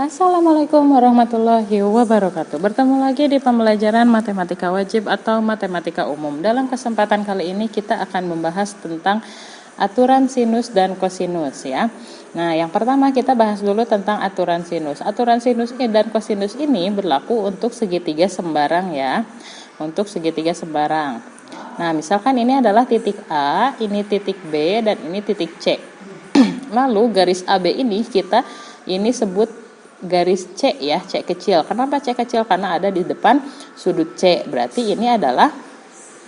Assalamualaikum warahmatullahi wabarakatuh. Bertemu lagi di pembelajaran matematika wajib atau matematika umum. Dalam kesempatan kali ini kita akan membahas tentang aturan sinus dan kosinus ya. Nah, yang pertama kita bahas dulu tentang aturan sinus. Aturan sinus dan kosinus ini berlaku untuk segitiga sembarang ya. Untuk segitiga sembarang. Nah, misalkan ini adalah titik A, ini titik B, dan ini titik C. Lalu garis AB ini ini sebut garis C ya, C kecil. Kenapa C kecil? Karena ada di depan sudut C. Berarti ini adalah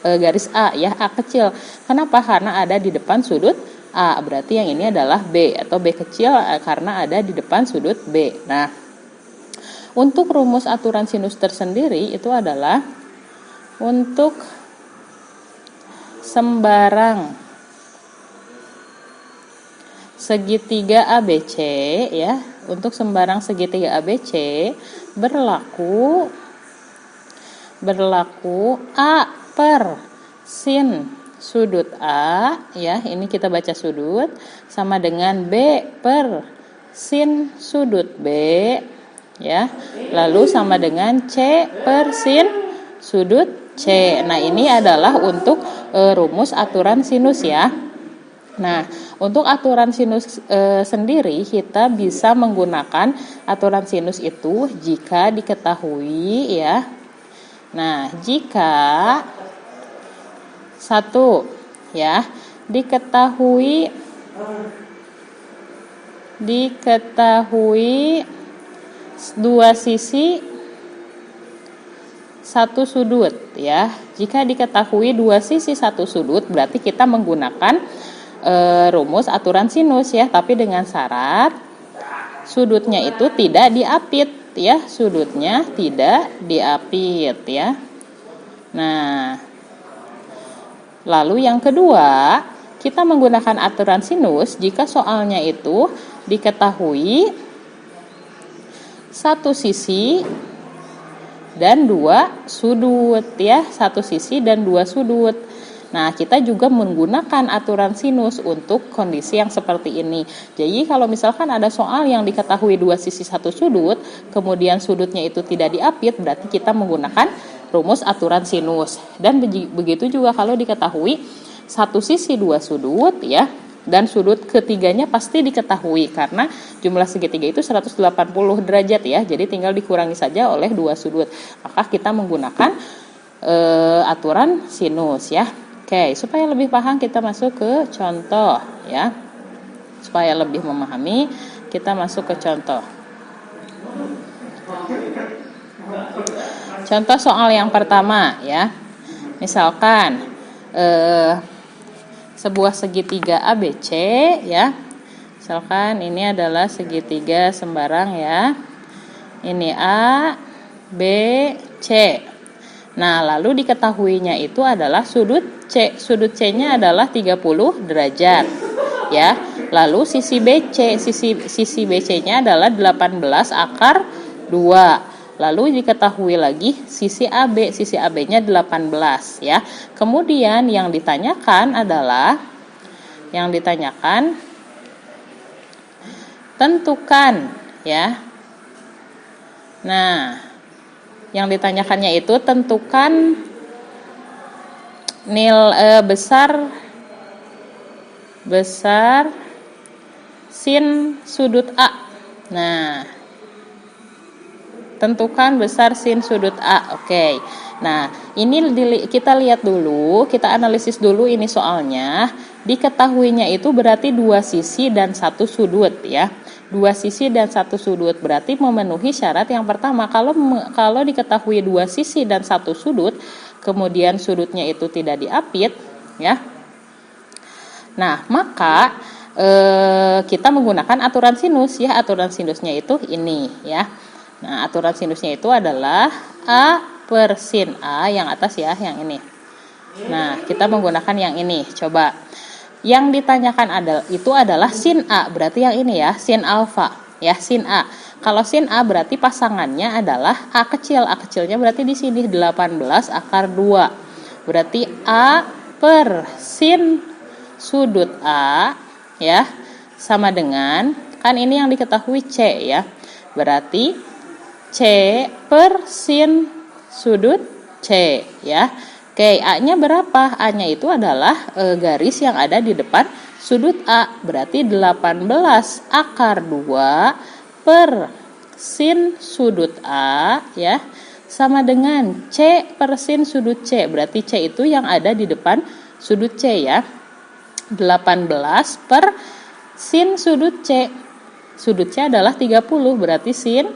garis A ya, A kecil. Kenapa? Karena ada di depan sudut A. Berarti yang ini adalah B atau B kecil karena ada di depan sudut B. Nah, untuk rumus aturan sinus tersendiri itu adalah untuk sembarang segitiga ABC ya, untuk sembarang segitiga ABC berlaku A per sin sudut A ya, ini kita baca sudut, sama dengan B per sin sudut B ya, lalu sama dengan C per sin sudut C. Nah, ini adalah untuk rumus aturan sinus ya. Nah, untuk aturan sinus sendiri kita bisa menggunakan aturan sinus itu jika diketahui ya. Nah, jika satu ya, diketahui dua sisi satu sudut ya. Jika diketahui dua sisi satu sudut berarti kita menggunakan rumus aturan sinus ya, tapi dengan syarat sudutnya itu tidak diapit ya, sudutnya tidak diapit ya. Nah, lalu yang kedua, kita menggunakan aturan sinus jika soalnya itu diketahui satu sisi dan dua sudut ya, satu sisi dan dua sudut. Nah, kita juga menggunakan aturan sinus untuk kondisi yang seperti ini. Jadi, kalau misalkan ada soal yang diketahui dua sisi satu sudut, kemudian sudutnya itu tidak diapit, berarti kita menggunakan rumus aturan sinus. Dan begitu juga kalau diketahui satu sisi dua sudut ya, dan sudut ketiganya pasti diketahui karena jumlah segitiga itu 180 derajat ya. Jadi tinggal dikurangi saja oleh dua sudut. Maka kita menggunakan aturan sinus ya. Oke, supaya lebih paham kita masuk ke contoh ya. Supaya lebih memahami, kita masuk ke contoh. Contoh soal yang pertama ya. Misalkan sebuah segitiga ABC ya. Misalkan ini adalah segitiga sembarang ya. Ini A, B, C. Nah, lalu diketahuinya itu adalah sudut C. Sudut C-nya adalah 30 derajat. Ya. Lalu sisi BC, sisi BC-nya adalah 18 akar 2. Lalu diketahui lagi sisi AB, sisi AB-nya 18 ya. Kemudian yang ditanyakan tentukan ya. Nah, yang ditanyakannya itu tentukan besar sin sudut A. Nah, tentukan besar sin sudut A. Oke. Nah, ini kita lihat dulu, kita analisis dulu ini soalnya. Diketahuinya itu berarti dua sisi dan satu sudut ya. Dua sisi dan satu sudut berarti memenuhi syarat yang pertama. Kalau diketahui dua sisi dan satu sudut, kemudian sudutnya itu tidak diapit ya. Nah, maka kita menggunakan aturan sinus ya. Aturan sinusnya itu ini ya. Nah, aturan sinusnya itu adalah A per sin A, yang atas ya, yang ini. Nah, kita menggunakan yang ini. Coba. Yang ditanyakan itu adalah sin A, berarti yang ini ya, sin alfa ya, sin A. Kalau sin A berarti pasangannya adalah A kecil. A kecilnya berarti di sini 18 akar 2. Berarti A per sin sudut A ya sama dengan, kan ini yang diketahui C ya. Berarti C per sin sudut C ya. Oke, A-nya berapa? A-nya itu adalah garis yang ada di depan sudut A. Berarti 18 akar 2 per sin sudut A ya, sama dengan C per sin sudut C. Berarti C itu yang ada di depan sudut C ya. 18 per sin sudut C. Sudut C adalah 30, berarti sin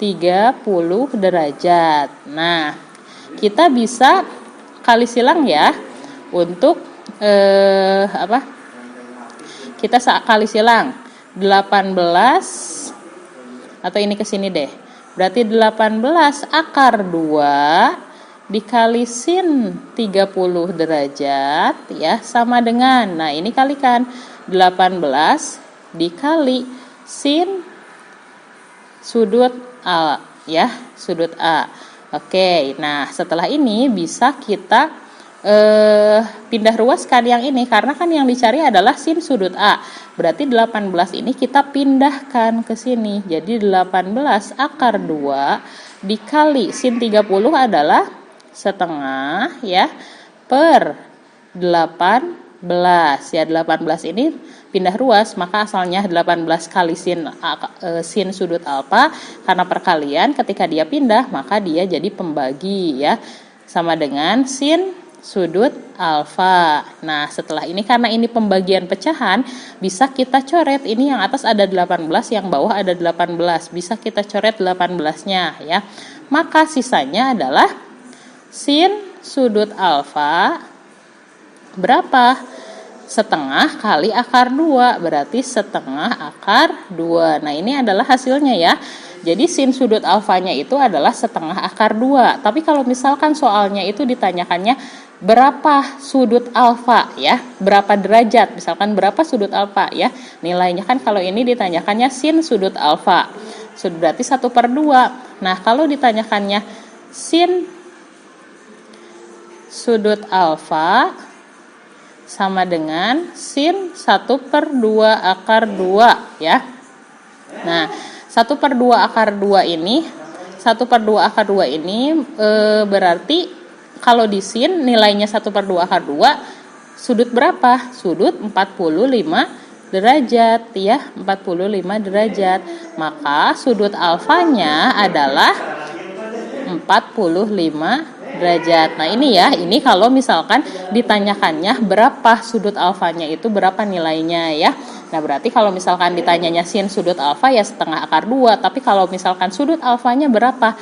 30 derajat. Nah, kita bisa kali silang ya untuk kita kali silang 18 atau ini ke sini deh. Berarti 18 akar 2 dikali sin 30 derajat ya, sama dengan, nah ini kalikan 18 dikali sin sudut A ya, sudut A. Oke, nah setelah ini bisa kita pindah ruaskan yang ini, karena kan yang dicari adalah sin sudut A. Berarti 18 ini kita pindahkan ke sini. Jadi 18 akar 2 dikali sin 30 adalah setengah ya, per 18 ya. 18 ini pindah ruas, maka asalnya 18 kali sin sudut alfa, karena perkalian ketika dia pindah maka dia jadi pembagi ya, sama dengan sin sudut alfa. Nah, setelah ini karena ini pembagian pecahan, bisa kita coret, ini yang atas ada 18, yang bawah ada 18, bisa kita coret 18-nya ya. Maka sisanya adalah sin sudut alfa berapa? Setengah kali akar 2, berarti setengah akar 2. Nah, ini adalah hasilnya ya. Jadi sin sudut alfanya itu adalah setengah akar 2. Tapi kalau misalkan soalnya itu ditanyakannya berapa sudut alfa ya, berapa derajat, misalkan berapa sudut alfa ya, nilainya kan kalau ini ditanyakannya sin sudut alfa, berarti 1/2. Nah, kalau ditanyakannya sin sudut alfa sama dengan sin 1/2 akar 2 ya. Nah, 1/2 akar 2 ini, 1/2 akar 2 ini berarti kalau di sin nilainya 1/2 akar 2, sudut berapa? Sudut 45 derajat ya, 45 derajat. Maka sudut alfanya adalah 45 derajat. Nah, ini ya, ini kalau misalkan ditanyakannya berapa sudut alfanya itu, berapa nilainya ya. Nah, berarti kalau misalkan ditanyanya sin sudut alfa ya setengah akar 2, tapi kalau misalkan sudut alfanya berapa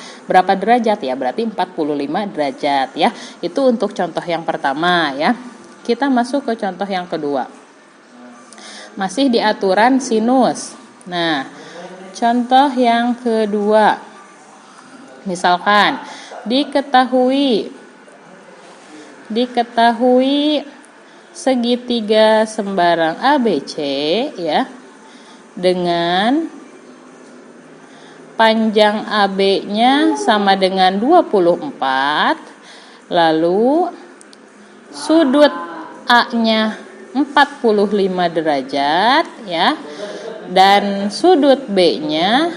derajat ya, berarti 45 derajat ya. Itu untuk contoh yang pertama ya. Kita masuk ke contoh yang kedua. Masih di aturan sinus. Nah, contoh yang kedua. Misalkan diketahui segitiga sembarang ABC ya, dengan panjang AB-nya sama dengan 24, lalu sudut A-nya 45 derajat ya, dan sudut B-nya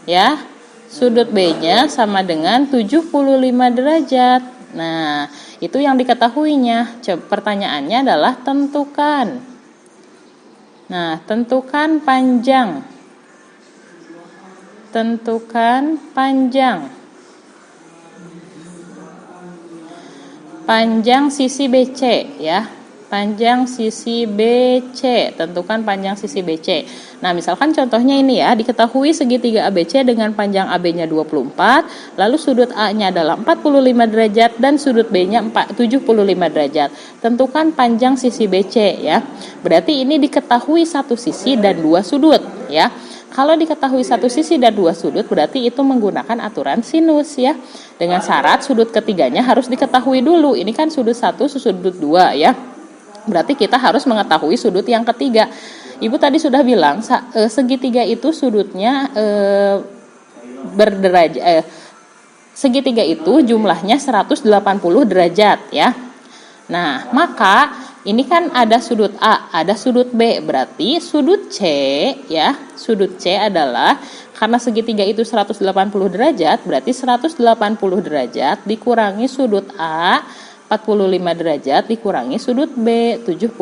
ya, sudut B-nya sama dengan 75 derajat. Nah, itu yang diketahuinya. Pertanyaannya adalah tentukan. Nah, tentukan panjang. Tentukan panjang. Panjang sisi BC ya. Panjang sisi BC, tentukan panjang sisi BC. Nah, misalkan contohnya ini ya, diketahui segitiga ABC dengan panjang AB-nya 24, lalu sudut A-nya adalah 45 derajat dan sudut B-nya 75 derajat. Tentukan panjang sisi BC ya. Berarti ini diketahui satu sisi dan dua sudut ya. Kalau diketahui satu sisi dan dua sudut, berarti itu menggunakan aturan sinus ya. Dengan syarat sudut ketiganya harus diketahui dulu. Ini kan sudut 1, sudut 2 ya. Berarti kita harus mengetahui sudut yang ketiga. Ibu tadi sudah bilang segitiga itu sudutnya berderajat. Segitiga itu jumlahnya 180 derajat ya. Nah, maka ini kan ada sudut A, ada sudut B, berarti sudut C ya, sudut C adalah karena segitiga itu 180 derajat, berarti 180 derajat dikurangi sudut A 45 derajat dikurangi sudut B 75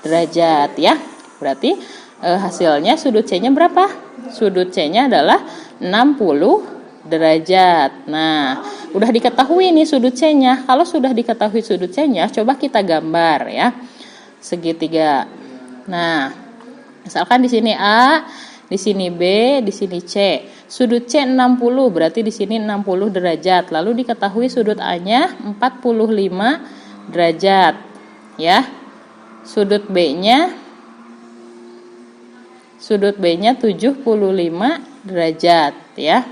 derajat ya. Berarti hasilnya sudut C-nya berapa? Sudut C-nya adalah 60 derajat. Nah, udah diketahui nih sudut C-nya. Kalau sudah diketahui sudut C-nya, coba kita gambar ya. Segitiga. Nah, misalkan di sini A, di sini B, di sini C. Sudut C 60, berarti di sini 60 derajat. Lalu diketahui sudut A-nya 45 derajat. Ya. Sudut B-nya 75 derajat ya.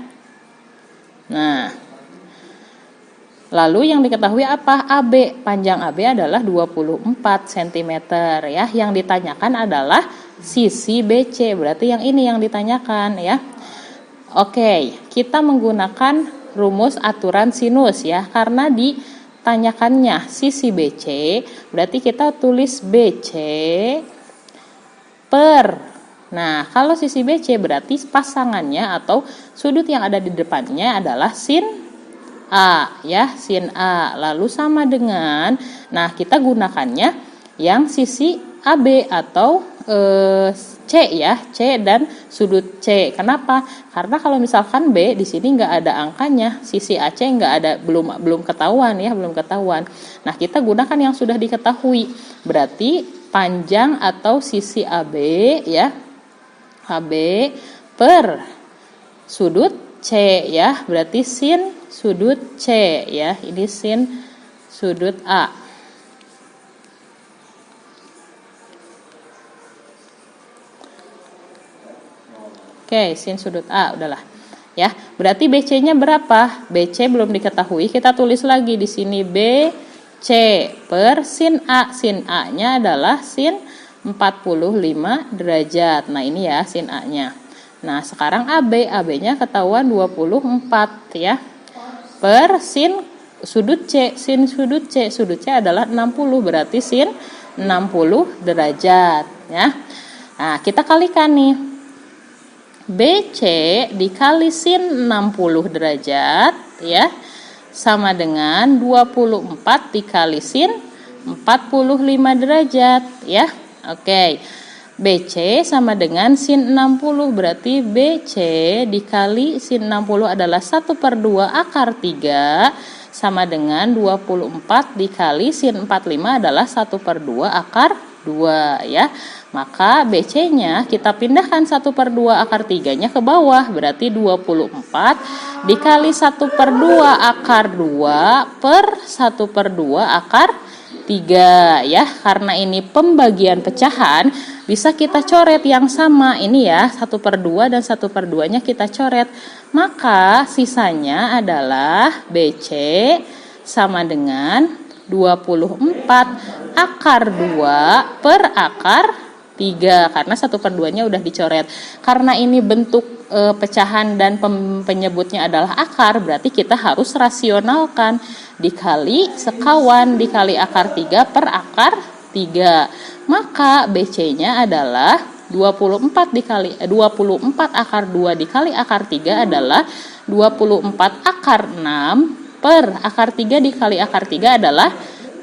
Nah, lalu yang diketahui apa? AB, panjang AB adalah 24 cm ya. Yang ditanyakan adalah sisi BC, berarti yang ini yang ditanyakan ya. Oke, kita menggunakan rumus aturan sinus ya, karena ditanyakannya sisi BC, berarti kita tulis BC per. Nah, kalau sisi BC berarti pasangannya atau sudut yang ada di depannya adalah sin A ya, sin A. Lalu sama dengan, nah kita gunakannya yang sisi AB atau C ya, C dan sudut C. Kenapa? Karena kalau misalkan B di sini nggak ada angkanya, sisi AC nggak ada, belum ketahuan ya, belum ketahuan. Nah, kita gunakan yang sudah diketahui. Berarti panjang atau sisi AB ya, AB per sudut C ya, berarti sin sudut C ya, ini sin sudut A. Oke, sin sudut A udahlah. Ya, berarti BC-nya berapa? BC belum diketahui, kita tulis lagi di sini BC per sin A. Sin A-nya adalah sin 45 derajat. Nah, ini ya sin A-nya. Nah, sekarang AB, AB-nya ketahuan 24 ya. Per sin sudut C, sin sudut C. Sudut C adalah 60, berarti sin 60 derajat ya. Nah, kita kalikan nih. BC dikali sin 60 derajat ya, sama dengan 24 dikali sin 45 derajat ya. Oke, BC sama dengan sin 60, berarti BC dikali sin 60 adalah 1/2 akar 3, sama dengan 24 dikali sin 45 adalah 1/2 akar 2 ya. Maka BC-nya kita pindahkan 1/2 akar 3-nya ke bawah, berarti 24 dikali 1/2 akar 2 per 1/2 akar 3 ya. Karena ini pembagian pecahan, bisa kita coret yang sama. Ini ya, 1/2 dan 1/2-nya kita coret. Maka sisanya adalah BC sama dengan 24 akar 2 per akar 3, karena 1/2-nya udah dicoret. Karena ini bentuk pecahan dan penyebutnya adalah akar, berarti kita harus rasionalkan. Dikali sekawan dikali akar 3 per akar 3. Maka BC-nya adalah 24 akar 2 dikali akar 3 adalah 24 akar 6 per akar 3 dikali akar 3 adalah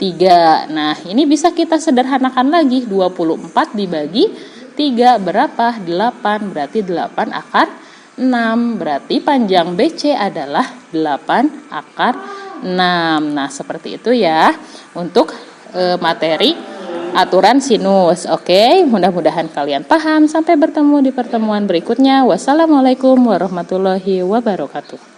3. Nah, ini bisa kita sederhanakan lagi. 24 dibagi 3 berapa? 8. Berarti 8 akar 6. Berarti panjang BC adalah 8 akar 6. Nah, seperti itu ya untuk materi aturan sinus. Oke, mudah-mudahan kalian paham. Sampai bertemu di pertemuan berikutnya. Wassalamualaikum warahmatullahi wabarakatuh.